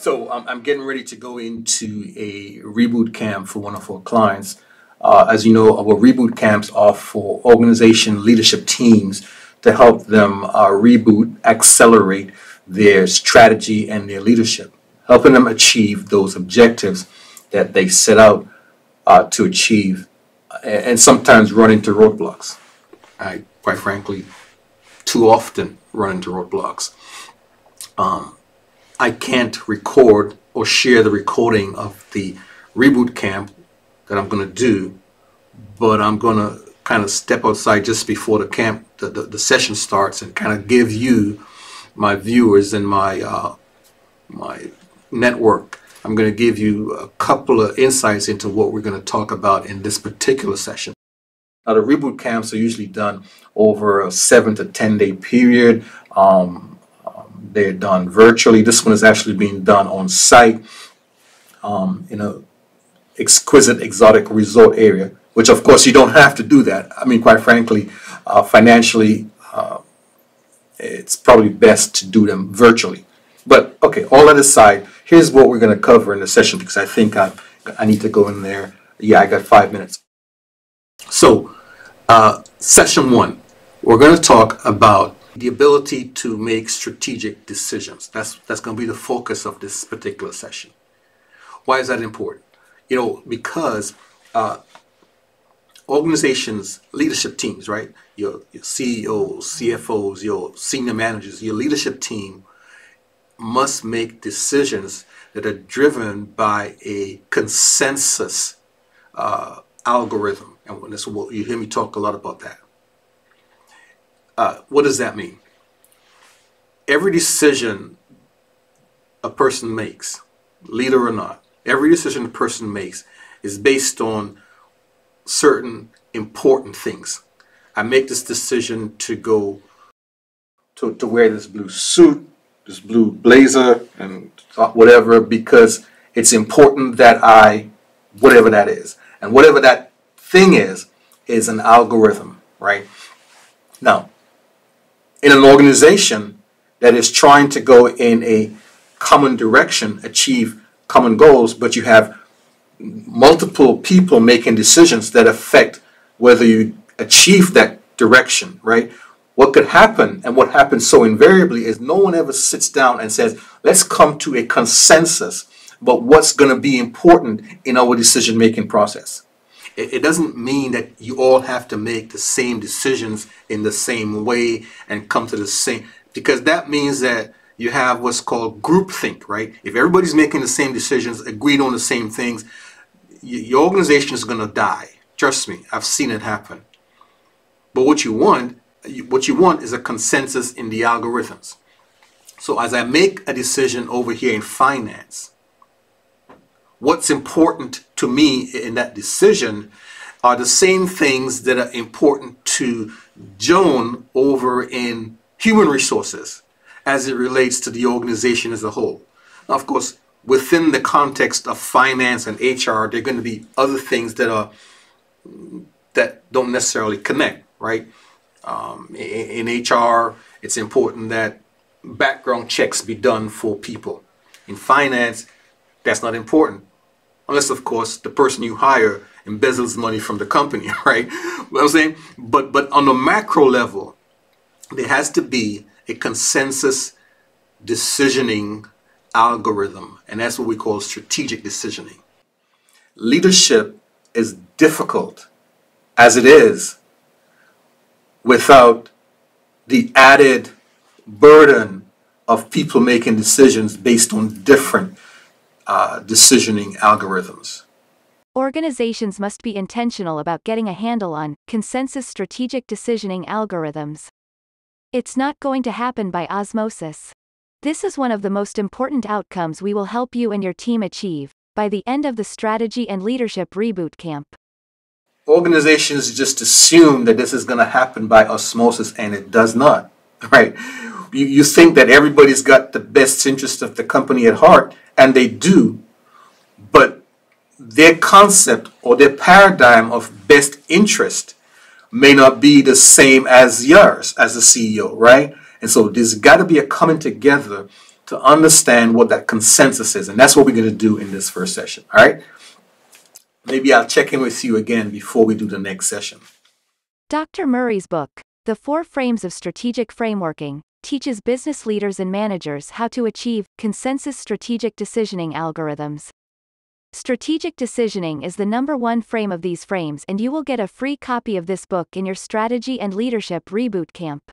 So I'm getting ready to go into a reboot camp for one of our clients. As you know, our reboot camps are for organization leadership teams to help them reboot, accelerate their strategy and their leadership, helping them achieve those objectives that they set out to achieve, and sometimes run into roadblocks. I, quite frankly, too often run into roadblocks. I can't record or share the recording of the reboot camp that I'm going to do, but I'm going to kind of step outside just before the camp, the session starts, and kind of give you, my viewers and my network, I'm going to give you a couple of insights into what we're going to talk about in this particular session. Now, the reboot camps are usually done over a 7 to 10 day period. They're done virtually. This one is actually being done on site in an exquisite, exotic resort area, which of course you don't have to do that. I mean, quite frankly, financially, it's probably best to do them virtually. But okay, all that aside, here's what we're going to cover in the session, because I think I need to go in there. Yeah, I got 5 minutes. So, session 1, we're going to talk about the ability to make strategic decisions. That's going to be the focus of this particular session. Why is that important? You know, because organizations, leadership teams, right? Your CEOs, CFOs, your senior managers, your leadership team must make decisions that are driven by a consensus algorithm. And that's what you hear me talk a lot about that. What does that mean? Every decision a person makes, leader or not, every decision a person makes is based on certain important things. I make this decision to go to wear this blue suit, this blue blazer, and whatever, because it's important that whatever that is. And whatever that thing is an algorithm, right? Now, in an organization that is trying to go in a common direction, achieve common goals, but you have multiple people making decisions that affect whether you achieve that direction, right? What could happen, and what happens so invariably, is no one ever sits down and says, let's come to a consensus about what's going to be important in our decision-making process. It doesn't mean that you all have to make the same decisions in the same way and come to the same, because that means that you have what's called groupthink, right? If everybody's making the same decisions, agreed on the same things, your organization is going to die. Trust me, I've seen it happen. But what you want is a consensus in the algorithms. So as I make a decision over here in finance, what's important to me in that decision are the same things that are important to Joan over in human resources as it relates to the organization as a whole. Now, of course, within the context of finance and HR, there are going to be other things that don't necessarily connect, right? In HR, it's important that background checks be done for people. In finance, that's not important. Unless, of course, the person you hire embezzles money from the company, right? What I'm saying? But on the macro level, there has to be a consensus decisioning algorithm, and that's what we call strategic decisioning. Leadership is difficult as it is without the added burden of people making decisions based on different decisioning algorithms. Organizations must be intentional about getting a handle on consensus strategic decisioning algorithms. It's not going to happen by osmosis. This is one of the most important outcomes we will help you and your team achieve by the end of the Strategy and Leadership Reboot Camp. Organizations just assume that this is going to happen by osmosis, and it does not, right? You think that everybody's got the best interest of the company at heart, and they do, but their concept or their paradigm of best interest may not be the same as yours as a CEO, right? And so there's got to be a coming together to understand what that consensus is. And that's what we're going to do in this first session. All right. Maybe I'll check in with you again before we do the next session. Dr. Murray's book, The 4 Frames of Strategic Frameworking, teaches business leaders and managers how to achieve consensus strategic decisioning algorithms. Strategic decisioning is the number 1 frame of these frames, and you will get a free copy of this book in your Strategy and Leadership Reboot Camp.